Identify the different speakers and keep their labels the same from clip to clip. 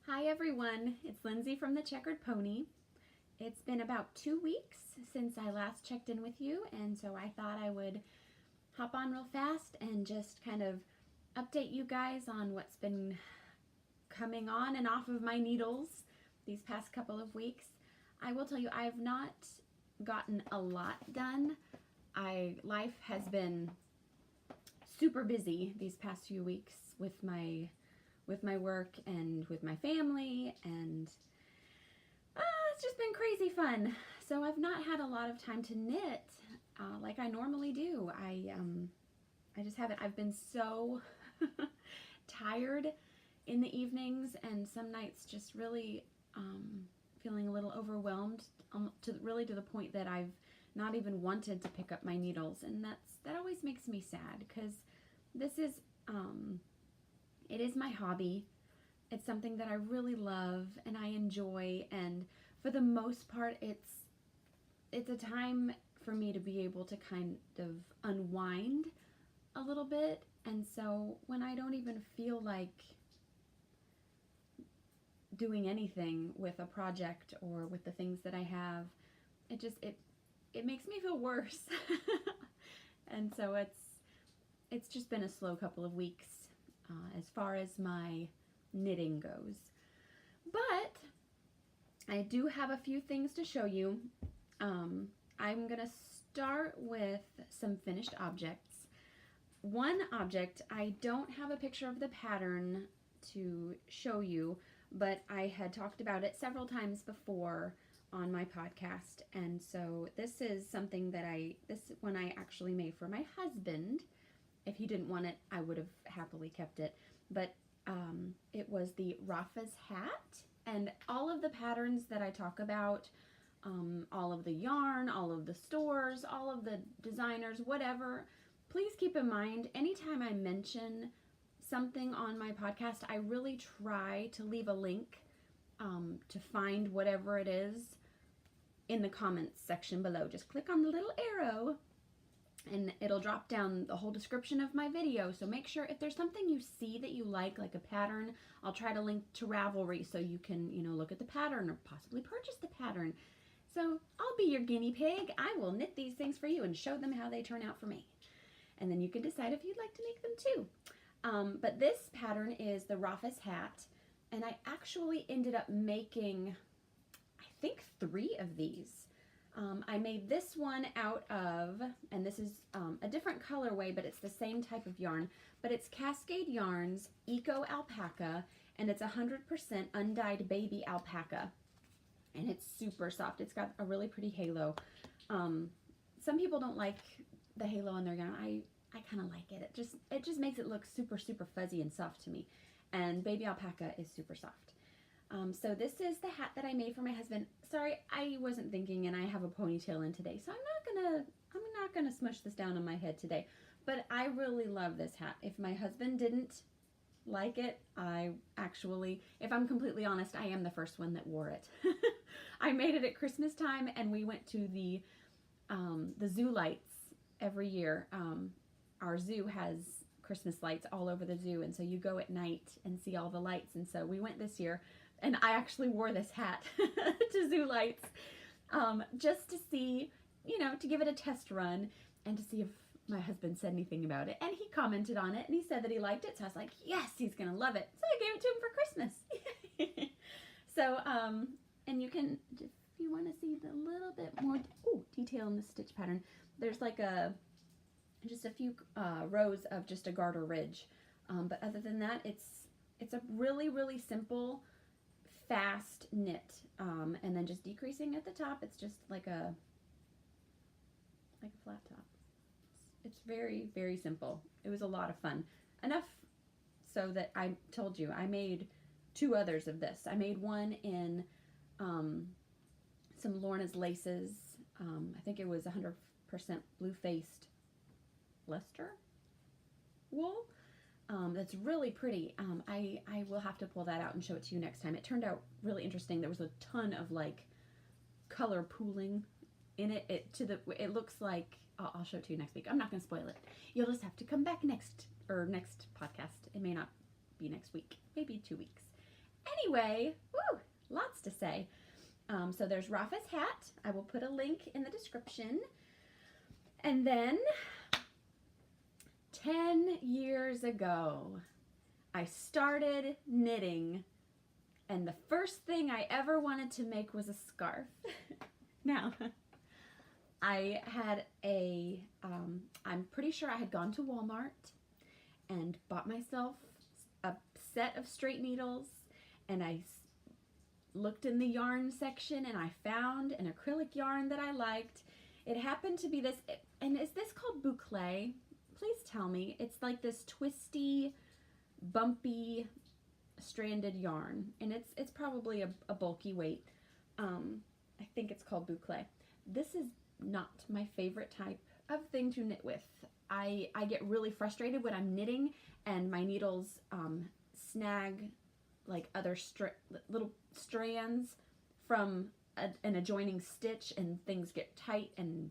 Speaker 1: Hi everyone, it's Lindsay from the Checkered Pony. It's been about 2 weeks since I last checked in with you, and so I thought I would hop on real fast and just kind of update you guys on what's been coming on and off of my needles these past couple of weeks. I will tell you, I have not gotten a lot done. Life has been super busy these past few weeks with my work and with my family, and it's just been crazy fun. So I've not had a lot of time to knit like I normally do. I just haven't. I've been so tired in the evenings, and some nights just really feeling a little overwhelmed, to the point that I've not even wanted to pick up my needles, and that always makes me sad, because this is it is my hobby. It's something that I really love and I enjoy, and for the most part it's a time for me to be able to kind of unwind a little bit. And so when I don't even feel like doing anything with a project or with the things that I have, it makes me feel worse. And so it's just been a slow couple of weeks as far as my knitting goes. But I do have a few things to show you. I'm going to start with some finished objects. One object, I don't have a picture of the pattern to show you, but I had talked about it several times before on my podcast. And so this is something that this one I actually made for my husband. If he didn't want it, I would have happily kept it. But it was the Rafa's hat, and all of the patterns that I talk about, all of the yarn, all of the stores, all of the designers, whatever, please keep in mind, anytime I mention something on my podcast, I really try to leave a link to find whatever it is in the comments section below. Just click on the little arrow and it'll drop down the whole description of my video. So make sure if there's something you see that you like a pattern, I'll try to link to Ravelry so you can, look at the pattern or possibly purchase the pattern. So I'll be your guinea pig. I will knit these things for you and show them how they turn out for me. And then you can decide if you'd like to make them too. But this pattern is the Rafa's hat, and I actually ended up making, I think, 3 of these. I made this one out of, and this is a different colorway, but it's the same type of yarn, but it's Cascade Yarns Eco Alpaca, and it's 100% undyed baby alpaca, and it's super soft. It's got a really pretty halo. Some people don't like the halo on their yarn. I kind of like it. It just makes it look super, super fuzzy and soft to me, and baby alpaca is super soft. So this is the hat that I made for my husband. Sorry, I wasn't thinking, and I have a ponytail in today, so I'm not gonna smush this down on my head today. But I really love this hat. If my husband didn't like it, if I'm completely honest, I am the first one that wore it. I made it at Christmas time, and we went to the zoo lights every year. Our zoo has Christmas lights all over the zoo, and so you go at night and see all the lights. And so we went this year, and I actually wore this hat to zoo lights, just to see, to give it a test run and to see if my husband said anything about it. And he commented on it, and he said that he liked it. So I was like, yes, he's gonna love it. So I gave it to him for Christmas. So, and you can, if you want to see the little bit more detail in the stitch pattern, there's like just a few rows of just a garter ridge. But other than that, it's a really, really simple, fast knit, and then just decreasing at the top. It's just like a flat top. It's very, very simple. It was a lot of fun. Enough so that I told you I made 2 others of this. I made one in some Lorna's laces. I think it was 100% blue-faced Leicester wool. That's really pretty. I will have to pull that out and show it to you next time. It turned out really interesting. There was a ton of color pooling in it. It looks like, I'll show it to you next week. I'm not going to spoil it. You'll just have to come back next podcast. It may not be next week, maybe 2 weeks. Anyway, woo, lots to say. So there's Rafa's hat. I will put a link in the description. And then 10 years ago, I started knitting, and the first thing I ever wanted to make was a scarf. Now, I had I'm pretty sure I had gone to Walmart and bought myself a set of straight needles, and I looked in the yarn section and I found an acrylic yarn that I liked. It happened to be this, and is this called boucle? Please tell me. It's like this twisty, bumpy, stranded yarn, and it's probably a bulky weight. I think it's called boucle. This is not my favorite type of thing to knit with. I get really frustrated when I'm knitting and my needles snag like other little strands from an adjoining stitch, and things get tight and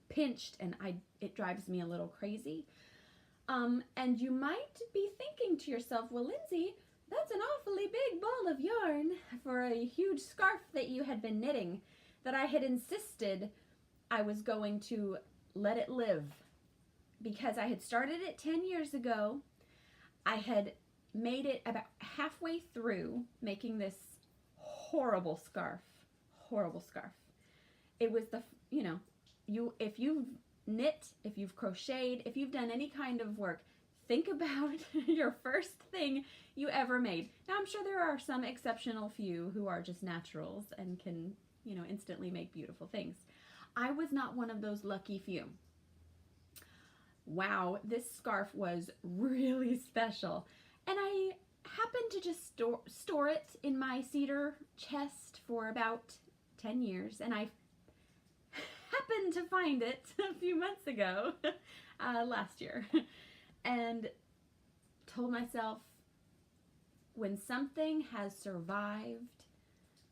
Speaker 1: pinched, and it drives me a little crazy. And you might be thinking to yourself, well, Lindsay, that's an awfully big ball of yarn for a huge scarf that you had been knitting, that I had insisted I was going to let it live, because I had started it 10 years ago. I had made it about halfway through making this horrible scarf. It was if you've knit, if you've crocheted, if you've done any kind of work, think about your first thing you ever made. Now, I'm sure there are some exceptional few who are just naturals and can, instantly make beautiful things. I was not one of those lucky few. Wow, this scarf was really special. And I happened to just store it in my cedar chest for about 10 years, and I happened to find it a few months ago, last year, and told myself, when something has survived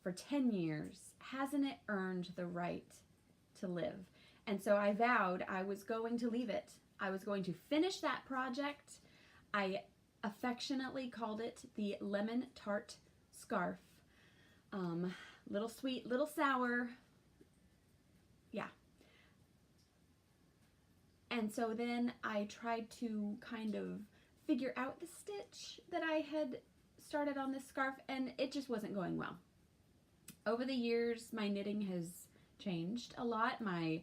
Speaker 1: for 10 years, hasn't it earned the right to live? And so I vowed I was going to leave it. I was going to finish that project. I affectionately called it the Lemon Tart Scarf. Little sweet, little sour. Yeah. And so then I tried to kind of figure out the stitch that I had started on this scarf, and it just wasn't going well. Over the years, my knitting has changed a lot. I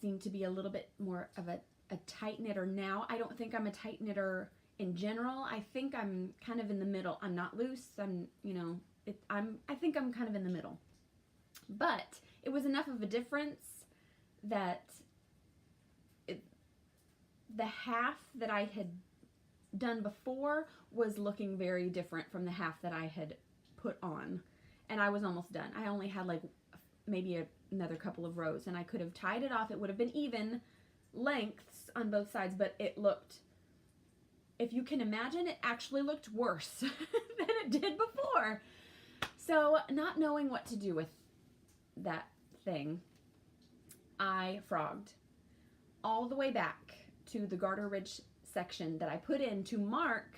Speaker 1: seem to be a little bit more of a tight knitter now. I don't think I'm a tight knitter in general. I think I'm kind of in the middle. I'm not loose. I think I'm kind of in the middle. But it was enough of a difference that the half that I had done before was looking very different from the half that I had put on. And I was almost done. I only had like maybe another couple of rows, and I could have tied it off. It would have been even lengths on both sides, but it looked, if you can imagine, it actually looked worse than it did before. So, not knowing what to do with that thing, I frogged all the way back to the garter ridge section that I put in to mark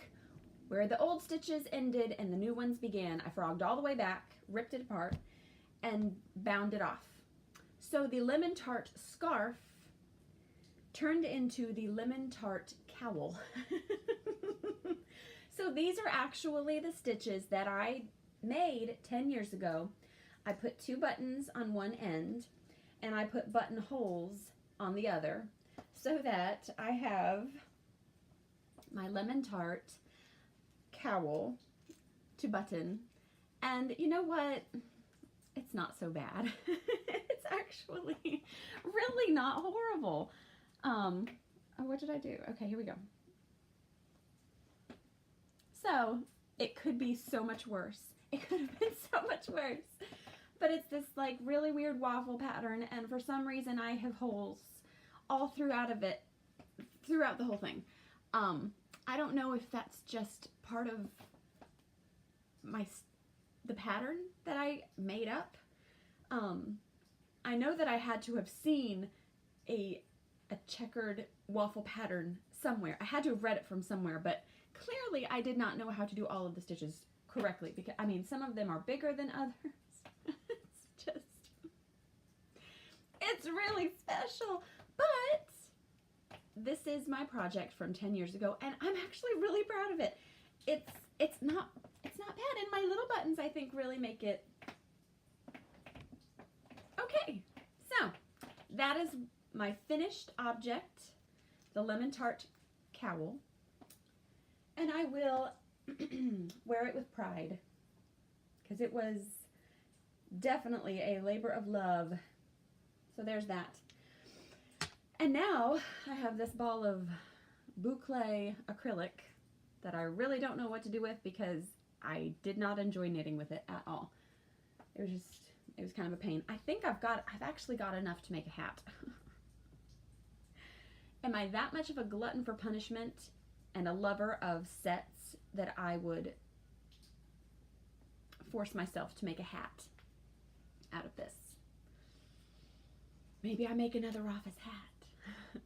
Speaker 1: where the old stitches ended and the new ones began. I frogged all the way back, ripped it apart, and bound it off. So the Lemon Tart scarf turned into the Lemon Tart cowl. So these are actually the stitches that I made 10 years ago. I put 2 buttons on one end, and I put buttonholes on the other, so that I have my Lemon Tart cowl to button. And you know what? It's not so bad. It's actually really not horrible. Oh, what did I do? Okay, here we go. So, it could be so much worse. It could have been so much worse. But it's this like really weird waffle pattern, and for some reason I have holes all throughout the whole thing. I don't know if that's just part of the pattern that I made up. I know that I had to have seen a checkered waffle pattern somewhere. I had to have read it from somewhere, but clearly I did not know how to do all of the stitches correctly, because I mean, some of them are bigger than others. It's really special, but this is my project from 10 years ago, and I'm actually really proud of it. It's not bad, and my little buttons, I think, really make it okay. So that is my finished object, the lemon tart cowl, and I will wear it with pride, because it was definitely a labor of love. So there's that. And now I have this ball of boucle acrylic that I really don't know what to do with, because I did not enjoy knitting with it at all. It was kind of a pain. I think I've actually got enough to make a hat. Am I that much of a glutton for punishment and a lover of sets that I would force myself to make a hat out of this? Maybe I make another office hat.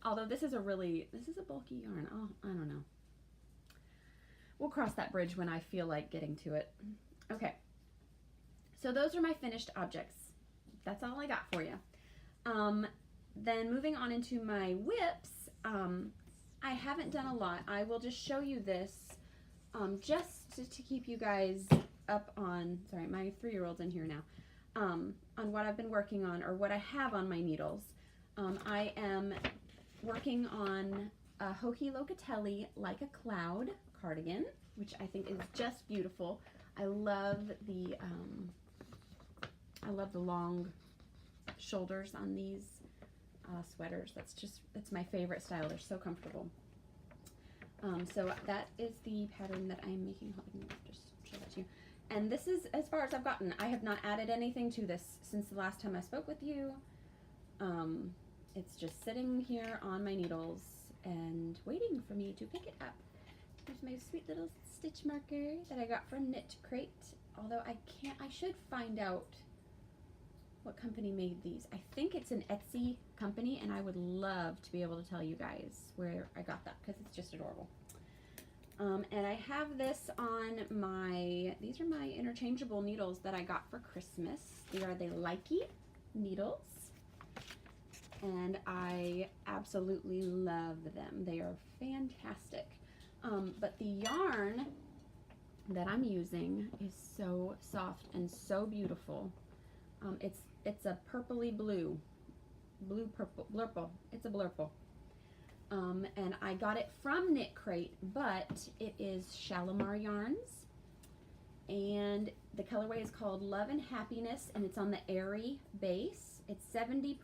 Speaker 1: Although this is a bulky yarn. Oh, I don't know. We'll cross that bridge when I feel like getting to it. Okay. So those are my finished objects. That's all I got for you. Then moving on into my whips, I haven't done a lot. I will just show you this just to keep you guys up on, sorry, my 3-year-old's in here now, on what I've been working on, or what I have on my needles. I am working on a Hohi Locatelli Like a Cloud cardigan, which I think is just beautiful. I love the long shoulders on these sweaters. That's my favorite style. They're so comfortable. So that is the pattern that I'm making. Hold on, just show that to you. And this is as far as I've gotten. I have not added anything to this since the last time I spoke with you. It's just sitting here on my needles and waiting for me to pick it up. Here's my sweet little stitch marker that I got from knitcrate. Although I should find out what company made these. I think it's an Etsy company, and I would love to be able to tell you guys where I got that, because it's just adorable. And I have this on these are my interchangeable needles that I got for Christmas. They are the Likey needles, and I absolutely love them. They are fantastic. But the yarn that I'm using is so soft and so beautiful. It's a purpley blue purple, blurple. It's a blurple. And I got it from knitcrate, but it is Shalimar yarns, and the colorway is called Love and Happiness, and it's on the Airy base. It's 70%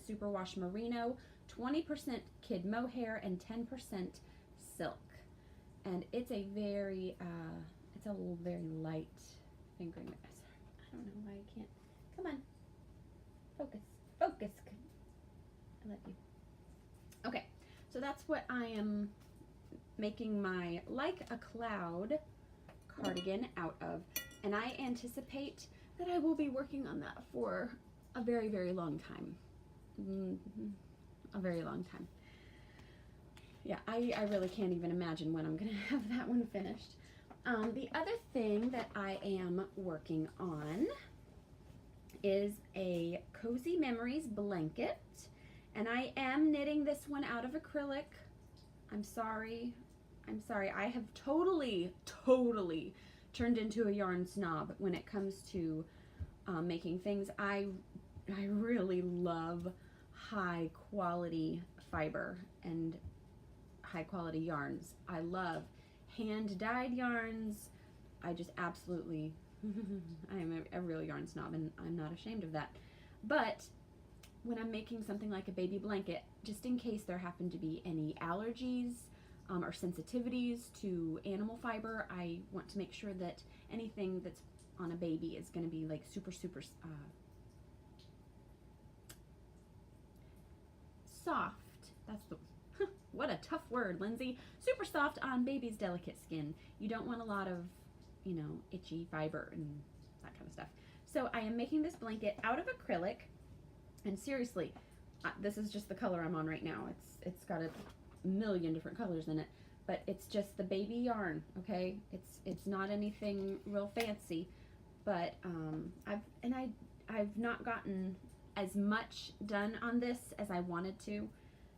Speaker 1: superwash merino, 20% kid mohair, and 10% silk. And it's a very light fingering. I don't know why I can't. Come on, focus. I love you. Okay. So that's what I am making my Like a Cloud cardigan out of. And I anticipate that I will be working on that for a very, very long time. A very long time. Yeah, I really can't even imagine when I'm going to have that one finished. The other thing that I am working on is a Cozy Memories blanket. And I am knitting this one out of acrylic. I'm sorry. I have totally turned into a yarn snob when it comes to making things. I really love high quality fiber and high quality yarns. I love hand dyed yarns. I just absolutely, I am a real yarn snob, and I'm not ashamed of that. But when I'm making something like a baby blanket, just in case there happen to be any allergies or sensitivities to animal fiber, I want to make sure that anything that's on a baby is going to be like super soft. That's the what a tough word, Lindsay. Super soft on baby's delicate skin. You don't want a lot of, itchy fiber and that kind of stuff. So I am making this blanket out of acrylic. And seriously, this is just the color I'm on right now. It's got a million different colors in it. but it's just the baby yarn, okay? It's not anything real fancy, but I've not gotten as much done on this as I wanted to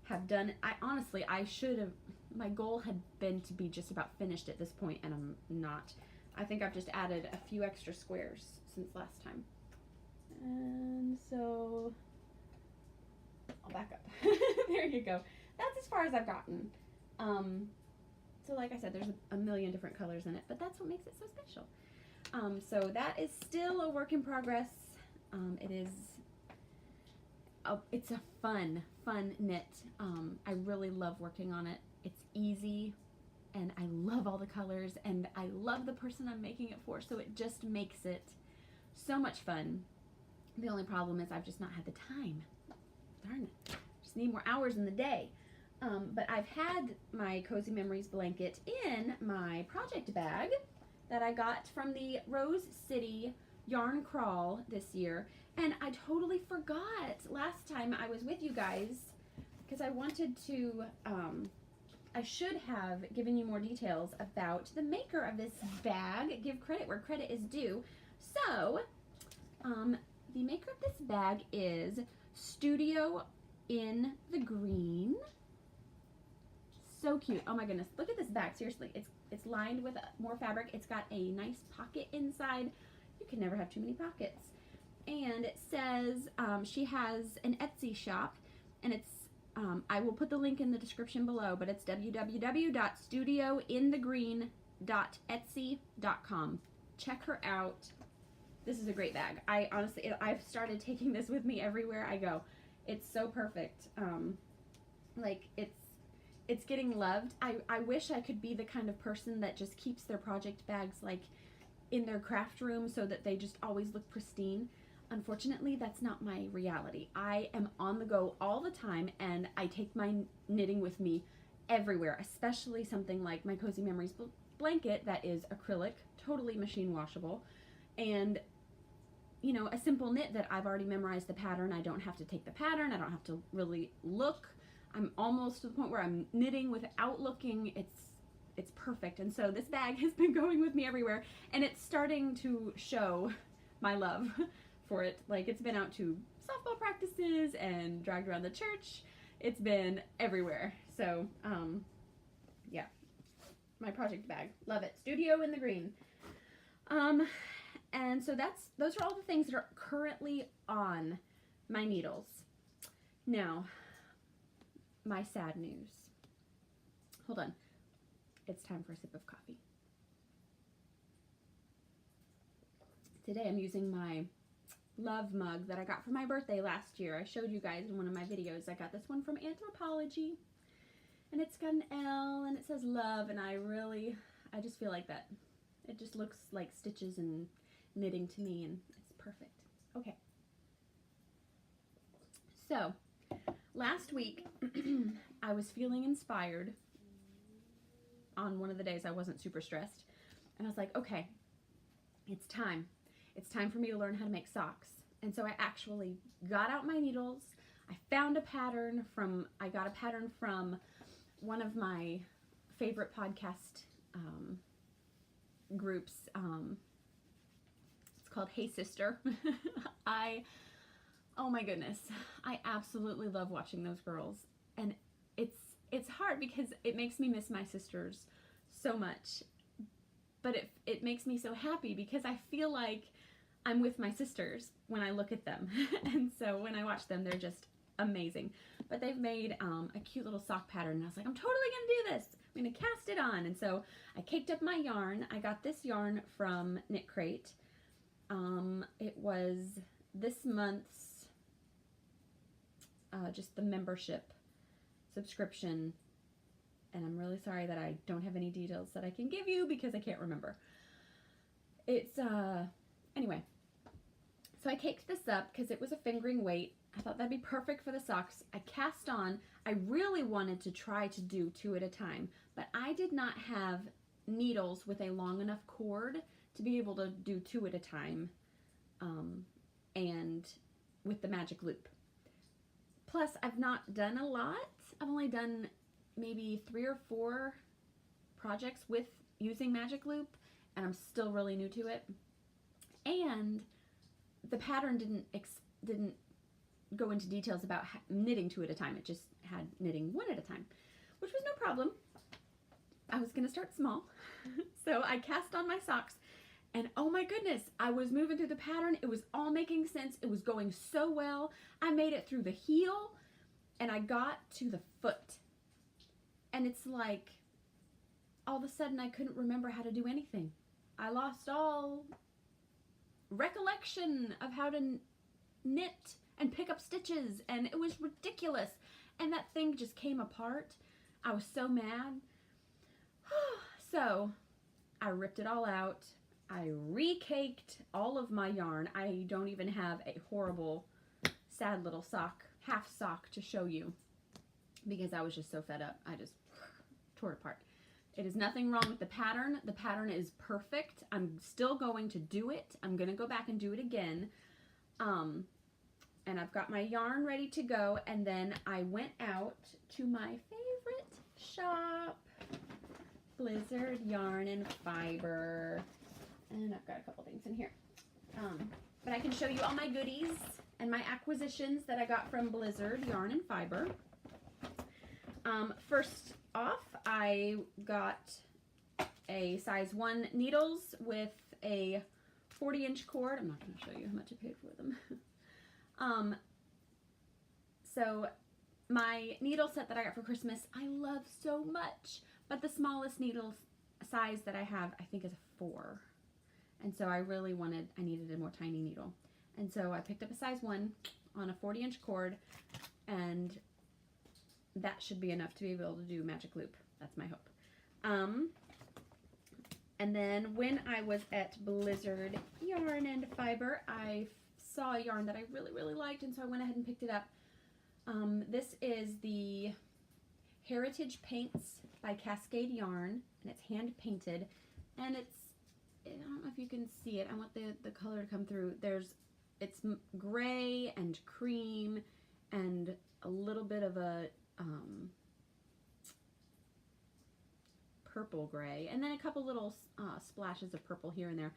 Speaker 1: have done. I should have, my goal had been to be just about finished at this point, and I'm not. I think I've just added a few extra squares since last time. And so I'll back up. There you go. That's as far as I've gotten. So like I said, there's a million different colors in it, but that's what makes it so special. So that is still a work in progress. It's a fun knit. I really love working on it. It's easy, and I love all the colors, and I love the person I'm making it for, so it just makes it so much fun. The only problem is I've just not had the time. Darn it. Just need more hours in the day. But I've had my Cozy Memories blanket in my project bag that I got from the Rose City Yarn Crawl this year. And I totally forgot last time I was with you guys, because I wanted to, I should have given you more details about the maker of this bag. Give credit where credit is due. So, the maker of this bag is Studio in the Green. So cute. Oh my goodness. Look at this bag. Seriously. It's lined with more fabric. It's got a nice pocket inside. You can never have too many pockets. And it says she has an Etsy shop, and it's I will put the link in the description below, but it's www.studiointhegreen.etsy.com. Check her out. This is a great bag. I honestly, I've started taking this with me everywhere I go. It's so perfect. Like, it's getting loved. I wish I could be the kind of person that just keeps their project bags like in their craft room so that they just always look pristine. Unfortunately, that's not my reality. I am on the go all the time, and I take my knitting with me everywhere, especially something like my Cozy Memories blanket that is acrylic, totally machine washable, and you know, a simple knit that I've already memorized the pattern. I don't have to take the pattern. I don't have to really look. I'm almost to the point where I'm knitting without looking. It's perfect. And so this bag has been going with me everywhere, and it's starting to show my love for it. Like, it's been out to softball practices and dragged around the church. It's been everywhere. So, yeah, my project bag. Love it. Studio in the Green. And so those are all the things that are currently on my needles. Now, my sad news. Hold on. It's time for a sip of coffee. Today I'm using my love mug that I got for my birthday last year. I showed you guys in one of my videos. I got this one from Anthropology, and it's got an L, and it says love, and I just feel like that. It just looks like stitches and knitting to me, and it's perfect. Okay. So, last week, I was feeling inspired on one of the days I wasn't super stressed, and I was like, okay, it's time. It's time for me to learn how to make socks. And so I actually got out my needles. I found a pattern I got a pattern from one of my favorite podcast groups. It's called Hey Sister. Oh my goodness, I absolutely love watching those girls. And it's hard because it makes me miss my sisters so much. But it makes me so happy because I feel like I'm with my sisters when I look at them. And so when I watch them, they're just amazing. But they've made a cute little sock pattern, and I was like, I'm totally gonna do this. I'm gonna cast it on. And so I caked up my yarn. I got this yarn from KnitCrate. It was this month's just the membership subscription. And I'm really sorry that I don't have any details that I can give you because I can't remember. It's, anyway. So I caked this up because it was a fingering weight. I thought that'd be perfect for the socks. I cast on. I really wanted to try to do 2 at a time, but I did not have needles with a long enough cord to be able to do 2 at a time, and with the magic loop. Plus, I've not done a lot. I've only done maybe 3 or 4 projects with using magic loop, and I'm still really new to it. And the pattern didn't go into details about knitting 2 at a time. It just had knitting 1 at a time, which was no problem. I was going to start small. So I cast on my socks, and oh my goodness, I was moving through the pattern. It was all making sense. It was going so well. I made it through the heel, and I got to the foot. And it's like, all of a sudden, I couldn't remember how to do anything. I lost all recollection of how to knit and pick up stitches, and it was ridiculous. And that thing just came apart. I was so mad. So I ripped it all out. I recaked all of my yarn. I don't even have a horrible, sad little sock, half sock to show you, because I was just so fed up. I just tore it apart. It is nothing wrong with the pattern. The pattern is perfect. I'm still going to do it. I'm going to go back and do it again. And I've got my yarn ready to go. And then I went out to my favorite shop, Blizzard Yarn and Fiber. And I've got a couple things in here. But I can show you all my goodies and my acquisitions that I got from Blizzard Yarn and Fiber. First off, I got a size 1 needles with a 40-inch cord. I'm not going to show you how much I paid for them. So my needle set that I got for Christmas, I love so much, but the smallest needle size that I have, I think, is a 4. And so I needed a more tiny needle. And so I picked up a size 1 on a 40-inch cord, and that should be enough to be able to do magic loop. That's my hope. And then when I was at Blizzard Yarn and Fiber, I saw a yarn that I really, really liked, and so I went ahead and picked it up. This is the Heritage Paints by Cascade Yarn, and it's hand painted, and I don't know if you can see it. I want the color to come through. It's gray and cream and a little bit of a purple gray, and then a couple little splashes of purple here and there.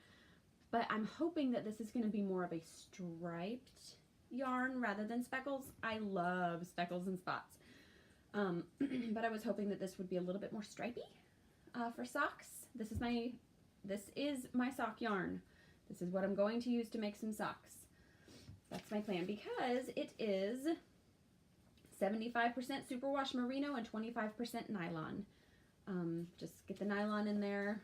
Speaker 1: But I'm hoping that this is going to be more of a striped yarn rather than speckles. I love speckles and spots. But I was hoping that this would be a little bit more stripey for socks. This is my sock yarn. This is what I'm going to use to make some socks. That's my plan, because it is 75% superwash merino and 25% nylon. Just get the nylon in there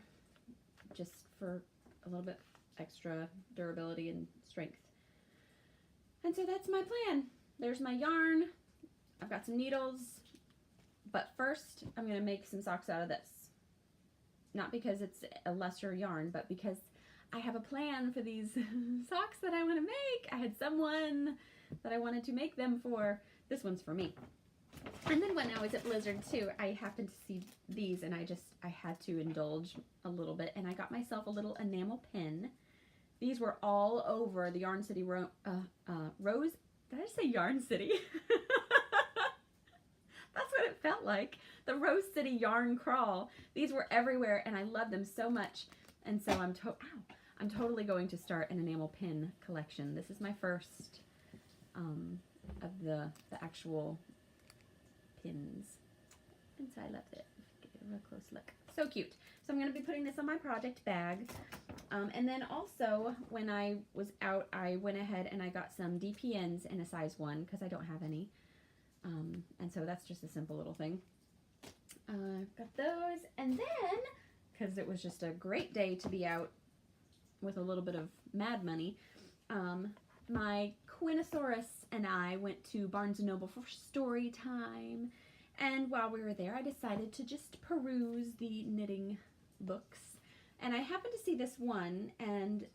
Speaker 1: just for a little bit extra durability and strength. And so that's my plan. There's my yarn. I've got some needles, but first I'm going to make some socks out of this. Not because it's a lesser yarn, but because I have a plan for these socks that I want to make. I had someone that I wanted to make them for. This one's for me. And then when I was at Blizzard too, I happened to see these, and I had to indulge a little bit, and I got myself a little enamel pin. These were all over the Yarn City Rose. Did I say Yarn City? That's what it felt like. The Rose City Yarn Crawl. These were everywhere, and I love them so much. And so I'm totally going to start an enamel pin collection. This is my first of the actual pins. And so I love it. Give it a real close look. So cute. So I'm going to be putting this on my project bag. And then also, when I was out, I went ahead and I got some DPNs in a size 1 because I don't have any. And so that's just a simple little thing. Got those. And then, because it was just a great day to be out with a little bit of mad money, my Quinosaurus and I went to Barnes & Noble for story time. And while we were there, I decided to just peruse the knitting books. And I happened to see this one, and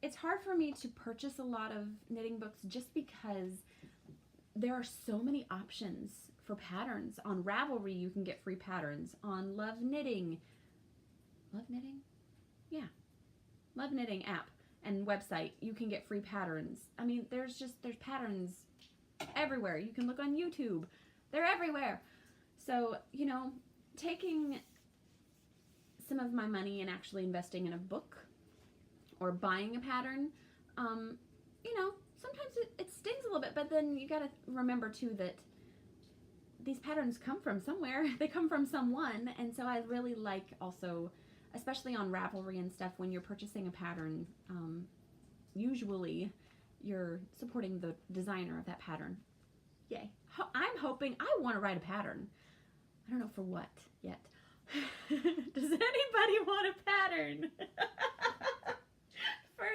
Speaker 1: it's hard for me to purchase a lot of knitting books just because there are so many options for patterns. On Ravelry, you can get free patterns. On Love Knitting? Yeah. Love Knitting app and website, you can get free patterns. I mean, there's patterns everywhere. You can look on YouTube. They're everywhere. So, you know, taking some of my money and actually investing in a book or buying a pattern, you know, sometimes it stings a little bit, but then you got to remember too that these patterns come from somewhere. They come from someone. And so I really like also, especially on Ravelry and stuff, when you're purchasing a pattern, usually you're supporting the designer of that pattern. Yay. I'm hoping, I want to write a pattern. I don't know for what yet. Does anybody want a pattern? For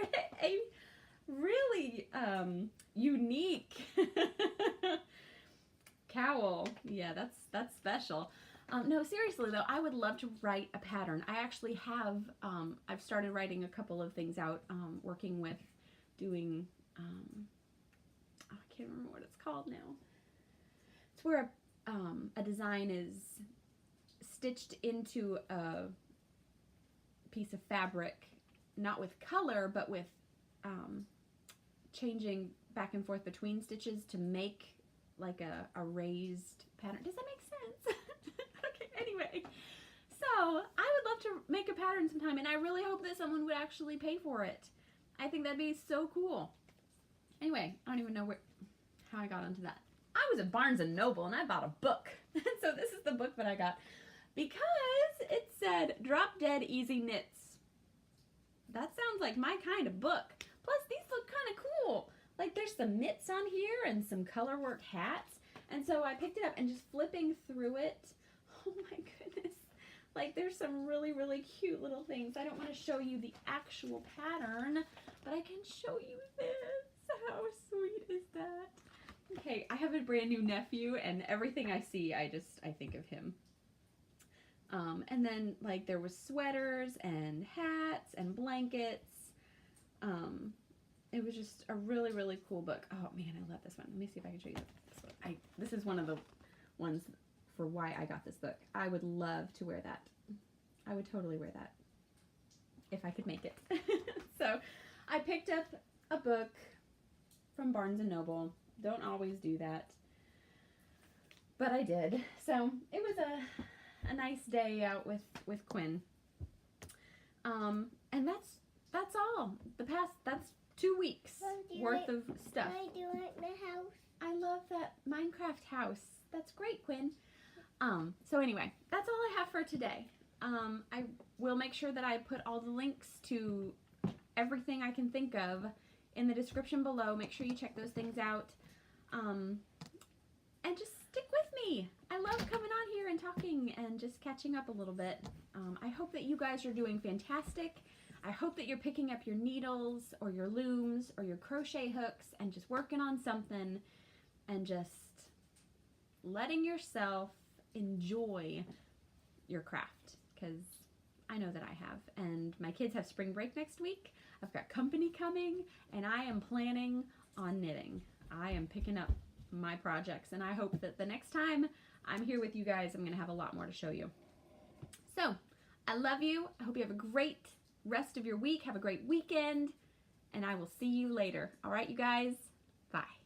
Speaker 1: a really unique cowl. Yeah, that's special. No, seriously though, I would love to write a pattern. I actually have, I've started writing a couple of things out, working with doing, I can't remember what it's called now. It's where a design is stitched into a piece of fabric, not with color, but with changing back and forth between stitches to make like a raised pattern. Does that make sense? Okay, anyway. So I would love to make a pattern sometime, and I really hope that someone would actually pay for it. I think that'd be so cool. Anyway, I don't even know how I got onto that. I was at Barnes & Noble and I bought a book. So this is the book that I got because it said Drop Dead Easy Knits. That sounds like my kind of book. Plus these look kind of cool. Like there's some mitts on here and some color work hats. And so I picked it up and just flipping through it. Oh my goodness. Like there's some really, really cute little things. I don't want to show you the actual pattern, but I can show you this. How sweet is that? Okay, I have a brand new nephew and everything I see, I think of him. And then like there was sweaters and hats and blankets. It was just a really, really cool book. Oh man, I love this one. Let me see if I can show you this one. This is one of the ones for why I got this book. I would love to wear that. I would totally wear that if I could make it. So I picked up a book from Barnes & Noble. Don't always do that, but I did. So it was a nice day out with Quinn. And that's all. That's 2 weeks worth of stuff.
Speaker 2: Do you like the house?
Speaker 1: I love that Minecraft house. That's great, Quinn. So anyway, that's all I have for today. I will make sure that I put all the links to everything I can think of in the description below. Make sure you check those things out. And just stick with me. I love coming on here and talking and just catching up a little bit. I hope that you guys are doing fantastic. I hope that you're picking up your needles or your looms or your crochet hooks and just working on something and just letting yourself enjoy your craft, because I know that I have. And my kids have spring break next week. I've got company coming and I am planning on knitting. I am picking up my projects, and I hope that the next time I'm here with you guys, I'm going to have a lot more to show you. So, I love you. I hope you have a great rest of your week. Have a great weekend, and I will see you later. All right, you guys? Bye.